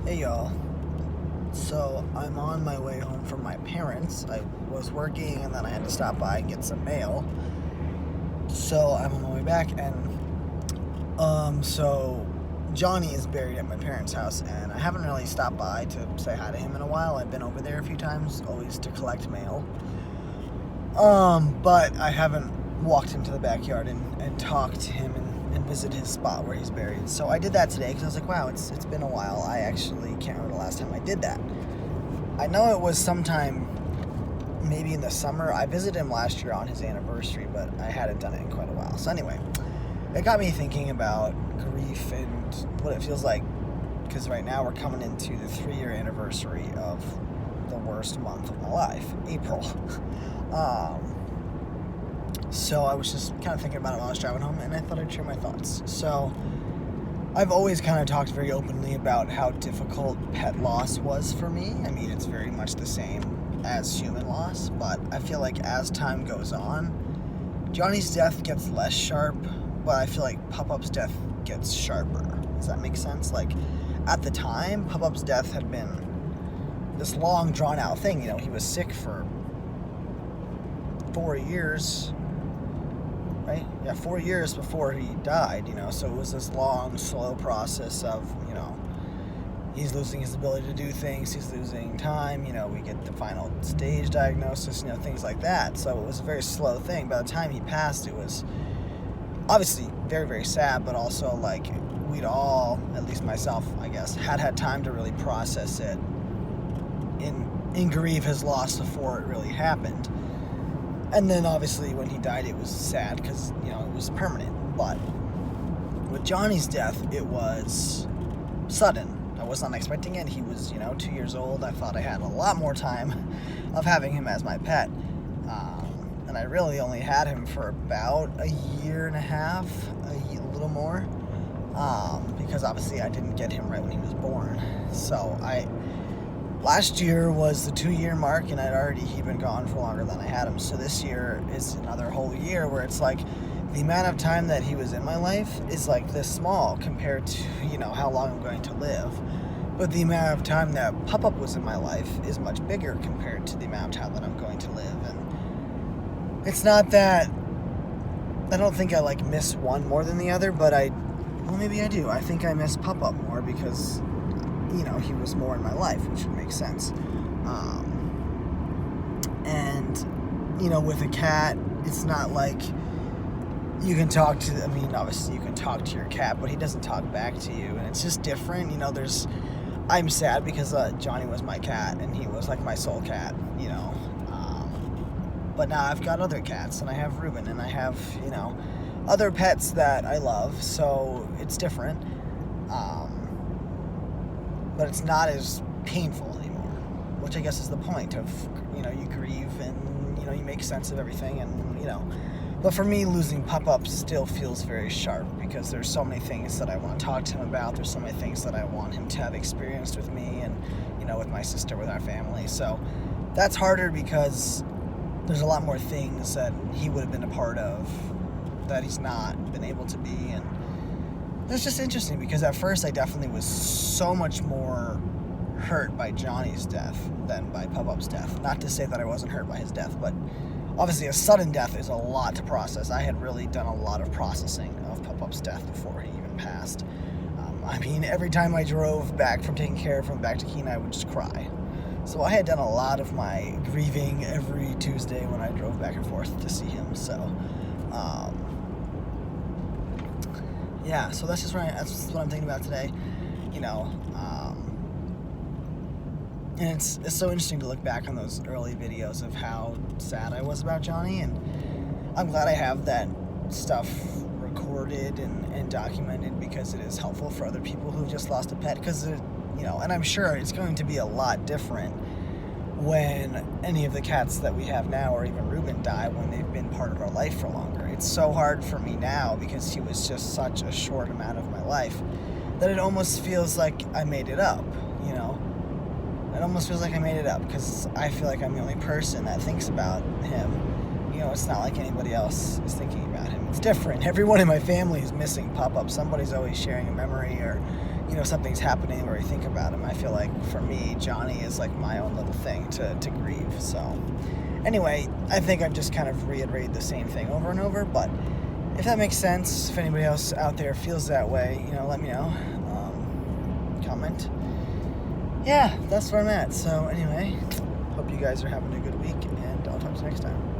Hey y'all. So I'm on my way home from my parents. I was working and then I had to stop by and get some mail. So I'm on my way back so Johnny is buried at my parents' house and I haven't really stopped by to say hi to him in a while. I've been over there a few times, always to collect mail. But I haven't walked into the backyard and talked to him and visit his spot where he's buried. So I did that today because I was like, wow, it's been a while. I actually can't remember the last time I did that. I know it was sometime maybe in the summer. I visited him last year on his anniversary, but I hadn't done it in quite a while. So anyway, it got me thinking about grief and what it feels like, because right now we're coming into the 3-year anniversary of the worst month of my life, April. So I was just kind of thinking about it while I was driving home, and I thought I'd share my thoughts. So I've always kind of talked very openly about how difficult pet loss was for me. I mean, it's very much the same as human loss, but I feel like as time goes on, Johnny's death gets less sharp, but I feel like Pup-Up's death gets sharper. Does that make sense? Like, at the time, Pup-Up's death had been this long, drawn-out thing. You know, he was sick for 4 years, right? Yeah, 4 years before he died, so it was this long, slow process of, he's losing his ability to do things, he's losing time, we get the final stage diagnosis, things like that. So it was a very slow thing. By the time he passed, it was obviously very, very sad, but also like we'd all, at least myself, I guess, had time to really process it and grieve his loss before it really happened. And then obviously when he died, it was sad because, it was permanent. But with Johnny's death, it was sudden. I was not expecting it. He was, 2 years old. I thought I had a lot more time of having him as my pet. And I really only had him for about a year and a half, a little more. Because obviously I didn't get him right when he was born. So last year was the 2-year mark, and he'd been gone for longer than I had him. So this year is another whole year where it's like the amount of time that he was in my life is like this small compared to, how long I'm going to live. But the amount of time that Pup-Up was in my life is much bigger compared to the amount of time that I'm going to live. And it's not that I don't think I miss one more than the other, but maybe I do. I think I miss Pup-Up more because he was more in my life, which would make sense. With a cat, it's not like you can talk to, obviously you can talk to your cat, but he doesn't talk back to you, and it's just different. I'm sad because Johnny was my cat, and he was like my soul cat, but now I've got other cats, and I have Ruben, and I have, other pets that I love, so it's different. But it's not as painful anymore, which I guess is the point of, you grieve and, you make sense of everything and, But for me, losing Pup-Up still feels very sharp because there's so many things that I want to talk to him about. There's so many things that I want him to have experienced with me and, with my sister, with our family. So that's harder because there's a lot more things that he would have been a part of that he's not been able to be. And it's just interesting because at first I definitely was so much more hurt by Johnny's death than by Pup-Up's death. Not to say that I wasn't hurt by his death, but obviously a sudden death is a lot to process. I had really done a lot of processing of Pup-Up's death before he even passed. Every time I drove back from taking care of him back to Kenai, I would just cry. So I had done a lot of my grieving every Tuesday when I drove back and forth to see him. So, yeah, so that's what I'm thinking about today, and it's so interesting to look back on those early videos of how sad I was about Johnny, and I'm glad I have that stuff recorded and documented because it is helpful for other people who've just lost a pet, because, and I'm sure it's going to be a lot different when any of the cats that we have now, or even Ruben, die when they've been part of our life for longer. It's so hard for me now because he was just such a short amount of my life that it almost feels like I made it up, It almost feels like I made it up because I feel like I'm the only person that thinks about him. It's not like anybody else is thinking about him. It's different. Everyone in my family is missing Pup-Up. Somebody's always sharing a memory or, something's happening where I think about him. I feel like for me, Johnny is like my own little thing to grieve. So anyway, I think I've just kind of reiterated the same thing over and over, but if that makes sense, if anybody else out there feels that way, let me know. Comment. Yeah, that's where I'm at. So anyway, hope you guys are having a good week, and I'll talk to you next time.